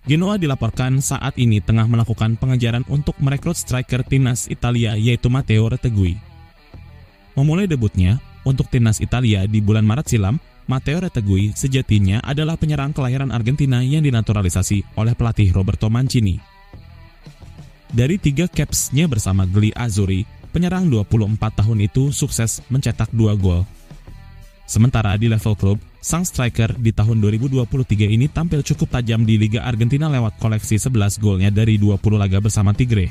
Genoa dilaporkan saat ini tengah melakukan pengejaran untuk merekrut striker timnas Italia yaitu Matteo Retegui. Memulai debutnya untuk timnas Italia di bulan Maret silam, Matteo Retegui sejatinya adalah penyerang kelahiran Argentina yang dinaturalisasi oleh pelatih Roberto Mancini. Dari 3 capsnya bersama Gli Azzurri, penyerang 24 tahun itu sukses mencetak 2 gol. Sementara di level klub, sang striker di tahun 2023 ini tampil cukup tajam di Liga Argentina lewat koleksi 11 golnya dari 20 laga bersama Tigre.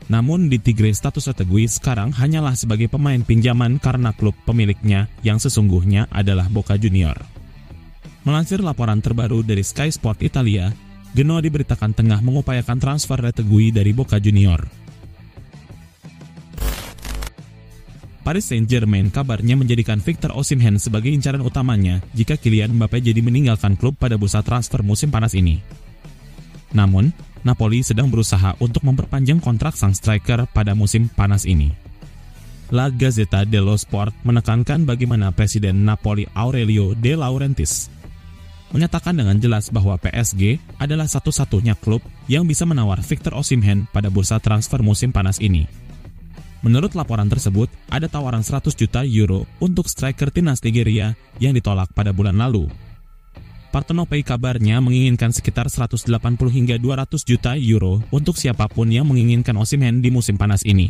Namun di Tigre status Retegui sekarang hanyalah sebagai pemain pinjaman karena klub pemiliknya yang sesungguhnya adalah Boca Junior. Melansir laporan terbaru dari Sky Sport Italia, Genoa diberitakan tengah mengupayakan transfer Retegui dari Boca Junior. Paris Saint-Germain kabarnya menjadikan Victor Osimhen sebagai incaran utamanya jika Kylian Mbappe jadi meninggalkan klub pada bursa transfer musim panas ini. Namun, Napoli sedang berusaha untuk memperpanjang kontrak sang striker pada musim panas ini. La Gazzetta dello Sport menekankan bagaimana Presiden Napoli Aurelio De Laurentiis menyatakan dengan jelas bahwa PSG adalah satu-satunya klub yang bisa menawar Victor Osimhen pada bursa transfer musim panas ini. Menurut laporan tersebut, ada tawaran 100 juta euro untuk striker timnas Nigeria yang ditolak pada bulan lalu. Partenopei kabarnya menginginkan sekitar 180 hingga 200 juta euro untuk siapapun yang menginginkan Osimhen di musim panas ini.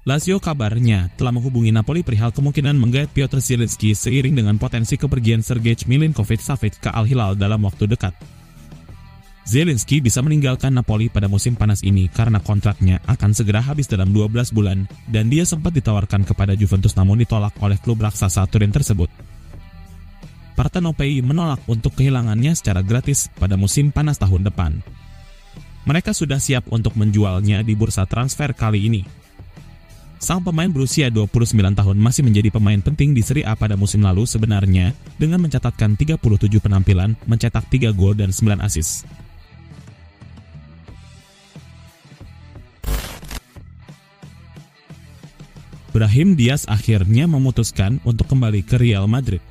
Lazio kabarnya telah menghubungi Napoli perihal kemungkinan menggait Piotr Zielinski seiring dengan potensi kepergian Sergej Milinkovic-Savic ke Al Hilal dalam waktu dekat. Zielinski bisa meninggalkan Napoli pada musim panas ini karena kontraknya akan segera habis dalam 12 bulan dan dia sempat ditawarkan kepada Juventus namun ditolak oleh klub raksasa Turin tersebut. Partenopei menolak untuk kehilangannya secara gratis pada musim panas tahun depan. Mereka sudah siap untuk menjualnya di bursa transfer kali ini. Sang pemain berusia 29 tahun masih menjadi pemain penting di Serie A pada musim lalu sebenarnya dengan mencatatkan 37 penampilan, mencetak 3 gol dan 9 assist. Brahim Diaz akhirnya memutuskan untuk kembali ke Real Madrid.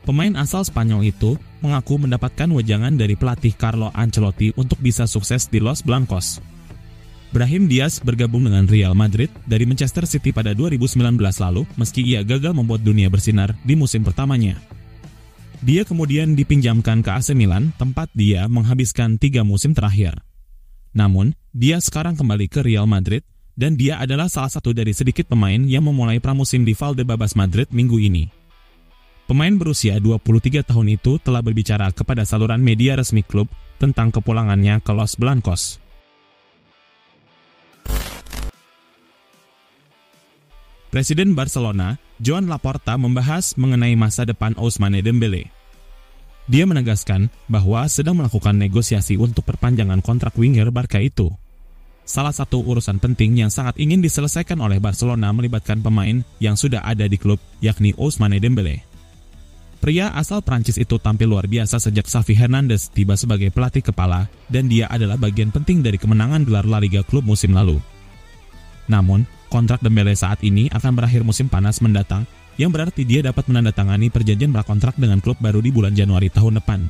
Pemain asal Spanyol itu mengaku mendapatkan wejangan dari pelatih Carlo Ancelotti untuk bisa sukses di Los Blancos. Brahim Diaz bergabung dengan Real Madrid dari Manchester City pada 2019 lalu meski ia gagal membuat dunia bersinar di musim pertamanya. Dia kemudian dipinjamkan ke AC Milan tempat dia menghabiskan 3 musim terakhir. Namun, dia sekarang kembali ke Real Madrid dan dia adalah salah satu dari sedikit pemain yang memulai pramusim di Valdebebas Madrid minggu ini. Pemain berusia 23 tahun itu telah berbicara kepada saluran media resmi klub tentang kepulangannya ke Los Blancos. Presiden Barcelona, Joan Laporta membahas mengenai masa depan Ousmane Dembele. Dia menegaskan bahwa sedang melakukan negosiasi untuk perpanjangan kontrak winger Barca itu. Salah satu urusan penting yang sangat ingin diselesaikan oleh Barcelona melibatkan pemain yang sudah ada di klub, yakni Ousmane Dembele. Pria asal Prancis itu tampil luar biasa sejak Xavi Hernandez tiba sebagai pelatih kepala dan dia adalah bagian penting dari kemenangan gelar La Liga klub musim lalu. Namun, kontrak Dembele saat ini akan berakhir musim panas mendatang, yang berarti dia dapat menandatangani perjanjian prakontrak dengan klub baru di bulan Januari tahun depan.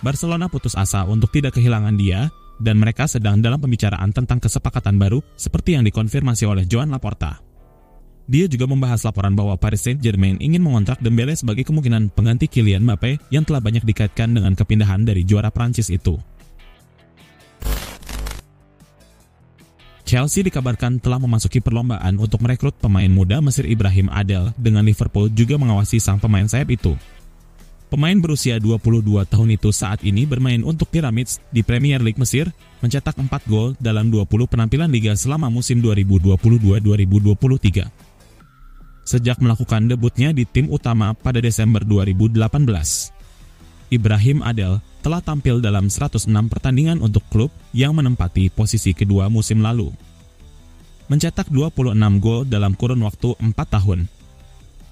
Barcelona putus asa untuk tidak kehilangan dia, dan mereka sedang dalam pembicaraan tentang kesepakatan baru seperti yang dikonfirmasi oleh Joan Laporta. Dia juga membahas laporan bahwa Paris Saint-Germain ingin mengontrak Dembele sebagai kemungkinan pengganti Kylian Mbappe yang telah banyak dikaitkan dengan kepindahan dari juara Prancis itu. Chelsea dikabarkan telah memasuki perlombaan untuk merekrut pemain muda Mesir Ibrahim Adel dengan Liverpool juga mengawasi sang pemain sayap itu. Pemain berusia 22 tahun itu saat ini bermain untuk Pyramids di Premier League Mesir, mencetak 4 gol dalam 20 penampilan liga selama musim 2022-2023. Sejak melakukan debutnya di tim utama pada Desember 2018, Ibrahim Adel telah tampil dalam 106 pertandingan untuk klub yang menempati posisi kedua musim lalu. Mencetak 26 gol dalam kurun waktu 4 tahun.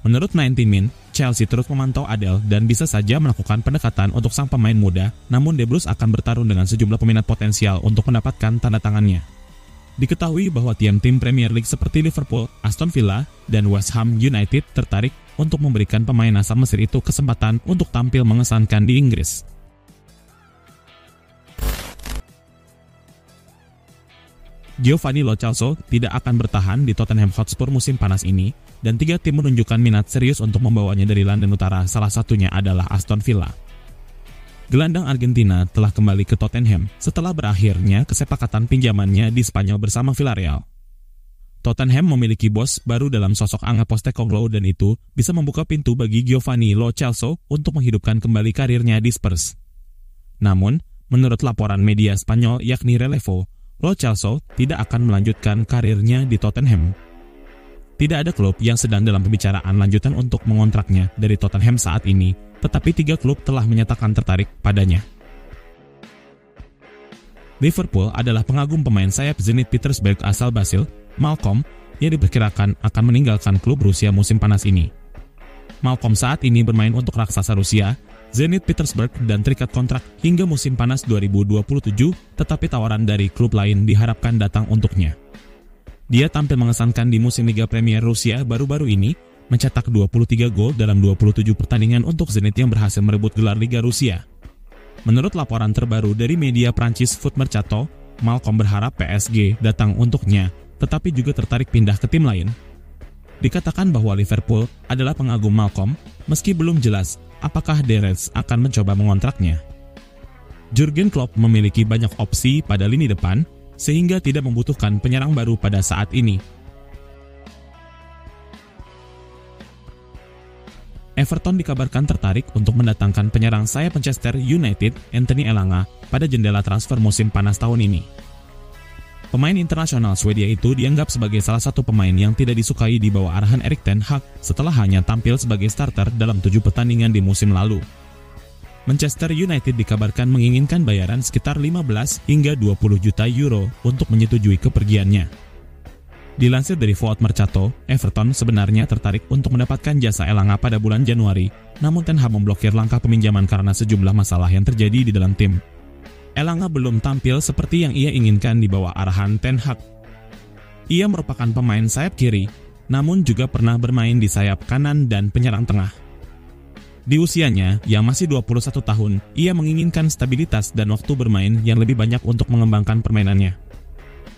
Menurut 90 Min, Chelsea terus memantau Adel dan bisa saja melakukan pendekatan untuk sang pemain muda, namun The Blues akan bertarung dengan sejumlah peminat potensial untuk mendapatkan tanda tangannya. Diketahui bahwa tim-tim Premier League seperti Liverpool, Aston Villa, dan West Ham United tertarik untuk memberikan pemain asal Mesir itu kesempatan untuk tampil mengesankan di Inggris. Giovanni Lo Celso tidak akan bertahan di Tottenham Hotspur musim panas ini, dan 3 tim menunjukkan minat serius untuk membawanya dari London Utara, salah satunya adalah Aston Villa. Gelandang Argentina telah kembali ke Tottenham setelah berakhirnya kesepakatan pinjamannya di Spanyol bersama Villarreal. Tottenham memiliki bos baru dalam sosok Ange Postecoglou dan itu bisa membuka pintu bagi Giovanni Lo Celso untuk menghidupkan kembali karirnya di Spurs. Namun, menurut laporan media Spanyol yakni Relevo, Lo Celso tidak akan melanjutkan karirnya di Tottenham. Tidak ada klub yang sedang dalam pembicaraan lanjutan untuk mengontraknya dari Tottenham saat ini, tetapi 3 klub telah menyatakan tertarik padanya. Liverpool adalah pengagum pemain sayap Zenit Petersburg asal Brasil, Malcolm, yang diperkirakan akan meninggalkan klub Rusia musim panas ini. Malcolm saat ini bermain untuk raksasa Rusia, Zenit Petersburg, dan terikat kontrak hingga musim panas 2027, tetapi tawaran dari klub lain diharapkan datang untuknya. Dia tampil mengesankan di musim Liga Premier Rusia baru-baru ini, mencetak 23 gol dalam 27 pertandingan untuk Zenit yang berhasil merebut gelar Liga Rusia. Menurut laporan terbaru dari media Prancis Foot Mercato, Malcolm berharap PSG datang untuknya, tetapi juga tertarik pindah ke tim lain. Dikatakan bahwa Liverpool adalah pengagum Malcolm, meski belum jelas apakah The Reds akan mencoba mengontraknya. Jurgen Klopp memiliki banyak opsi pada lini depan, sehingga tidak membutuhkan penyerang baru pada saat ini. Everton dikabarkan tertarik untuk mendatangkan penyerang sayap Manchester United, Anthony Elanga, pada jendela transfer musim panas tahun ini. Pemain internasional Swedia itu dianggap sebagai salah satu pemain yang tidak disukai di bawah arahan Erik ten Hag setelah hanya tampil sebagai starter dalam 7 pertandingan di musim lalu. Manchester United dikabarkan menginginkan bayaran sekitar 15 hingga 20 juta euro untuk menyetujui kepergiannya. Dilansir dari Foot Mercato, Everton sebenarnya tertarik untuk mendapatkan jasa Elanga pada bulan Januari, namun Ten Hag memblokir langkah peminjaman karena sejumlah masalah yang terjadi di dalam tim. Elanga belum tampil seperti yang ia inginkan di bawah arahan Ten Hag. Ia merupakan pemain sayap kiri, namun juga pernah bermain di sayap kanan dan penyerang tengah. Di usianya yang masih 21 tahun, ia menginginkan stabilitas dan waktu bermain yang lebih banyak untuk mengembangkan permainannya.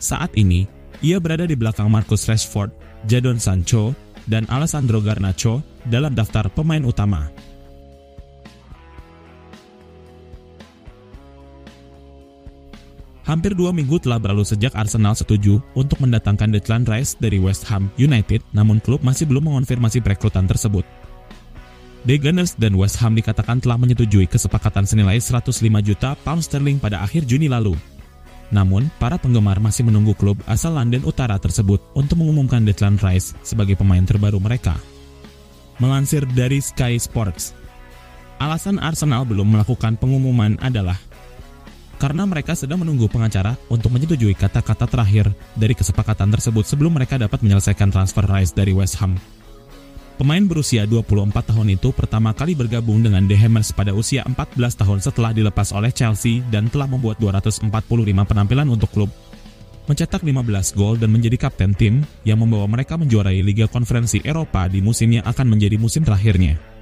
Saat ini, ia berada di belakang Marcus Rashford, Jadon Sancho, dan Alessandro Garnacho dalam daftar pemain utama. Hampir 2 minggu telah berlalu sejak Arsenal setuju untuk mendatangkan Declan Rice dari West Ham United, namun klub masih belum mengonfirmasi perekrutan tersebut. The Gunners dan West Ham dikatakan telah menyetujui kesepakatan senilai 105 juta pound sterling pada akhir Juni lalu. Namun, para penggemar masih menunggu klub asal London Utara tersebut untuk mengumumkan Declan Rice sebagai pemain terbaru mereka. Melansir dari Sky Sports, alasan Arsenal belum melakukan pengumuman adalah karena mereka sedang menunggu pengacara untuk menyetujui kata-kata terakhir dari kesepakatan tersebut sebelum mereka dapat menyelesaikan transfer Rice dari West Ham. Pemain berusia 24 tahun itu pertama kali bergabung dengan The Hammers pada usia 14 tahun setelah dilepas oleh Chelsea dan telah membuat 245 penampilan untuk klub, mencetak 15 gol dan menjadi kapten tim yang membawa mereka menjuarai Liga Konferensi Eropa di musim yang akan menjadi musim terakhirnya.